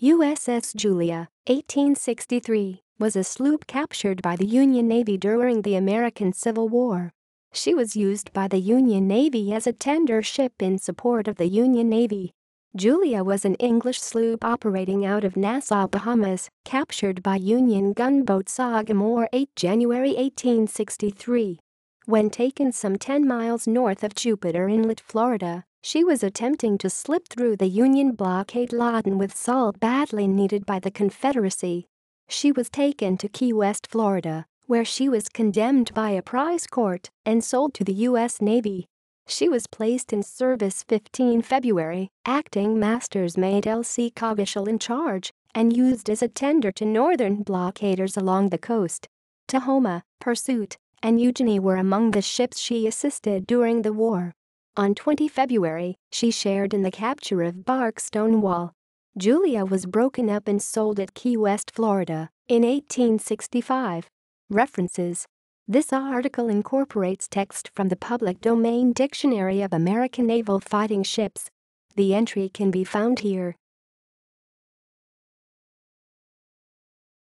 USS Julia, 1863, was a sloop captured by the Union Navy during the American Civil War. She was used by the Union Navy as a tender ship in support of the Union Navy. Julia was an English sloop operating out of Nassau, Bahamas, captured by Union gunboat Sagamore 8 January 1863. When taken some 10 miles north of Jupiter Inlet, Florida, she was attempting to slip through the Union blockade laden with salt badly needed by the Confederacy. She was taken to Key West, Florida, where she was condemned by a prize court and sold to the U.S. Navy. She was placed in service 15 February, acting Master's Mate L.C. Coggeshall in charge, and used as a tender to northern blockaders along the coast. Tahoma, Pursuit, and Eugenie were among the ships she assisted during the war. On 20 February, she shared in the capture of bark Stonewall. Julia was broken up and sold at Key West, Florida, in 1865. References. This article incorporates text from the Public Domain Dictionary of American Naval Fighting Ships. The entry can be found here.